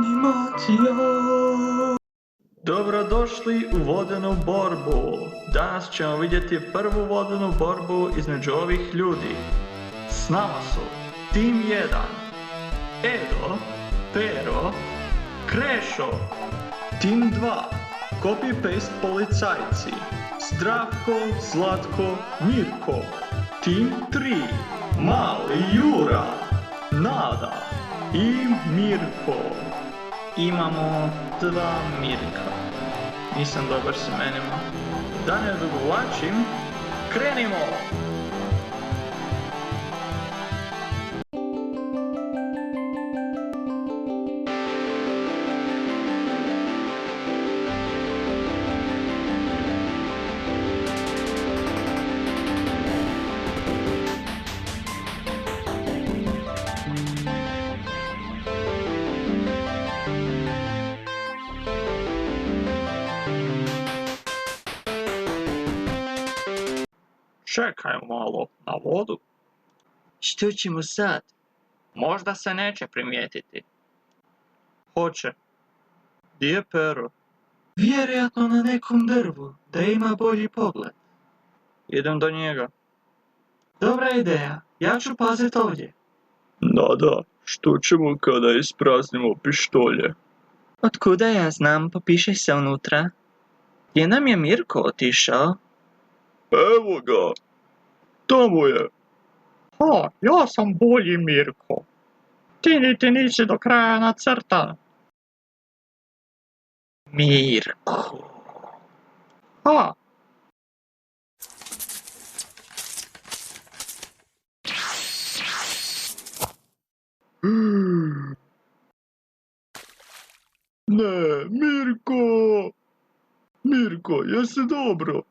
animacija. Dobrodošli u vodenu borbu. Danas ćemo vidjeti prvu vodenu borbu između ovih ljudi. S nama su Tim 1, Edo, Pero, Krešo. Tim 2, copy-paste policajci, Zdravko, Zlatko, Mirko. Tim 3, Mali Jura, Nada i Mirko. Imamo 2 Mirka. Nisam dobar s imenima. Da ne odugovlačim, krenimo! Čekaj malo, na vodu? Što ćemo sad? Možda se neće primijetiti. Hoće. Gdje je Pero? Vjerojatno na nekom drvu, da ima bolji pogled. Idem do njega. Dobra ideja, ja ću paziti ovdje. Nada, što ćemo kada ispraznimo pištolje? Otkuda ja znam, popišaj se unutra. Gdje nam je Mirko otišao? Evo ga! Tamo je! O, ja sam bolji Mirko. Ti niti nisi do kraja nacrtan. Mirko. A, Ne, Mirko! Mirko, jesi dobro?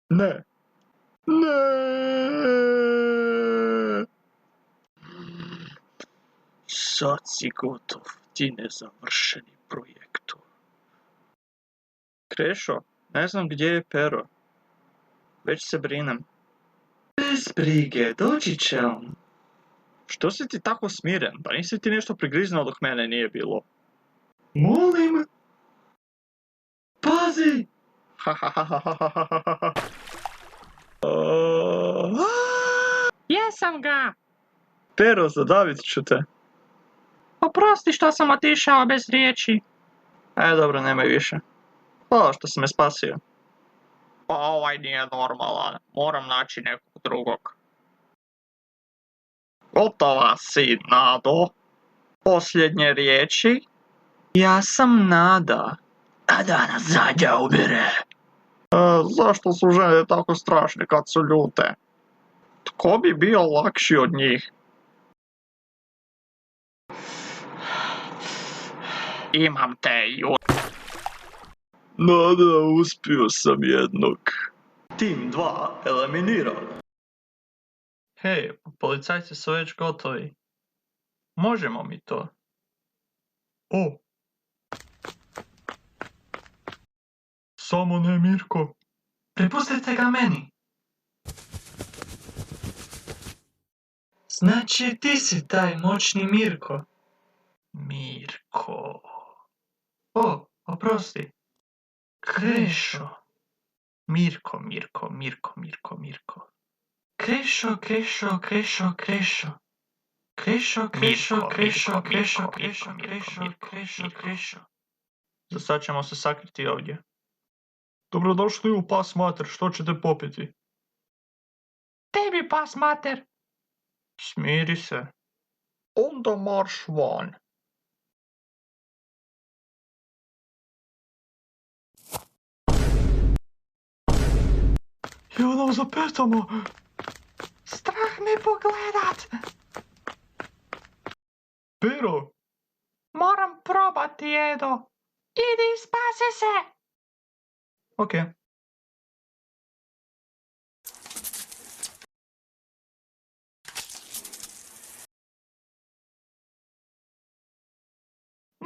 Ne. Ne! Sad si gotov, ti nezavršeni projektu. Krešo, ne znam gdje je Pero. Već se brinem. Bez brige, doći će on. Što si ti tako smiren? Pa nisi ti nešto prigriznuo dok mene nije bilo? Molim? Pazi! jesam ga. Pero, zadavit ću te. Oprosti što sam otišao bez riječi. Dobro, nemoj više. Hvala što si me spasio. Pa ovaj nije normalan. Moram naći nekog drugog. Gotova si, Nado. Posljednje riječi. Ja sam Nada. Nada nas zadnja ubire. Zašto su žene tako strašne kad su ljute? Tko bi bio lakši od njih? Imam te, Nada, uspio sam jednog. Tim 2 eliminiran. Hej, policajci su već gotovi. Možemo mi to. O! Samo ne, Mirko. Prepustite ga meni. Znači ti si taj moćni Mirko. Mirko. O, oprosti. Krešo. Mirko. Krešo. Za sad ćemo se sakriti ovdje. Dobrodošli u Pas Mater, što ćete popiti? Tebi pas mater. Smiri se. Onda marš van. Evo nam za petama! Strah me pogledat. Pero! Moram probati, Edo. Idi, spasi se. Okej.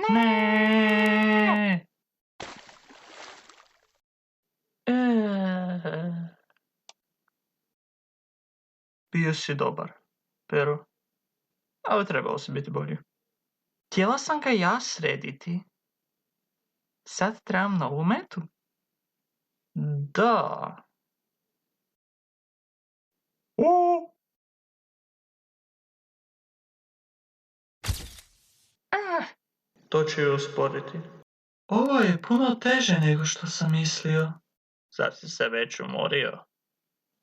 Ne. Bio si dobar, Pero. Ali trebalo si biti bolji. Htjela sam ga ja srediti. Sad trebam novu metu. Da. O, To ću ju usporiti. Ovo je puno teže nego što sam mislio. Zar si se već umorio?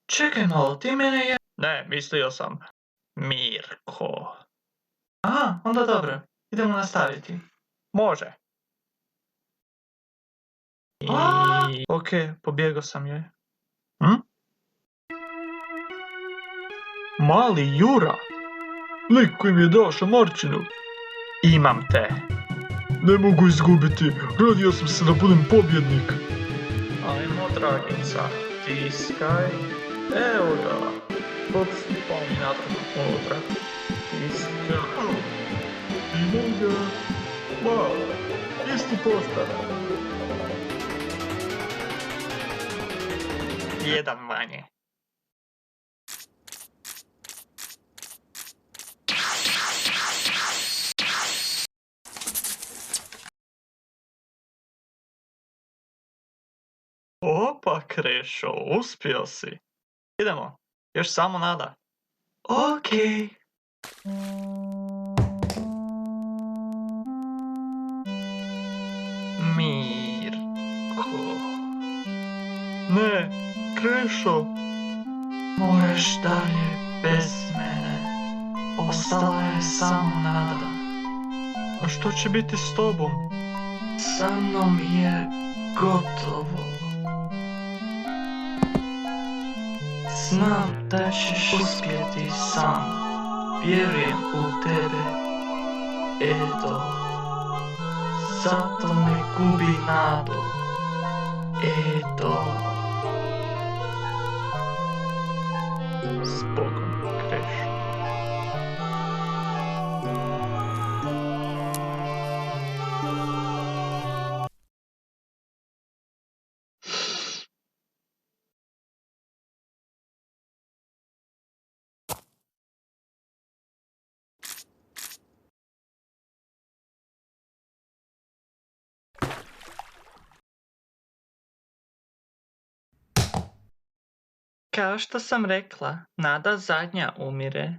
Čekaj malo, ti mene je... Ne, mislio sam Mirko. Aha, onda dobro. Idemo nastaviti. Može. Ok, pobjegao sam joj. mali Jura. Lik koji mi je dao šamarčinu. Imam te. Ne mogu izgubiti. Rodio sam se da budem pobjednik. Ajmo, Dragica, tiskaj. Evo ga. Podsipao mi natrag unutra. Tiskaj. Imam ga. Wow, isti poštar. Jedan manje. Opa, Krešo, uspio si. Idemo, još samo nada. Okej. Mirko. Ne, Krešo. Moraš dalje bez mene. Ostala je samo nada. A što će biti s tobom? Sa mnom je gotovo. Znam da ćeš uspjeti sam. Vjerujem u tebe, Edo. Zato ne gubi nadu, Edo. Zbogom, Krešo. Kao što sam rekla, nada zadnja umire.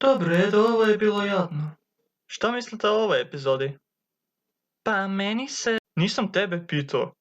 Dobro, Edo, ovo je bilo jadno. Što mislite o ovoj epizodi? Pa meni se... Nisam tebe pitao.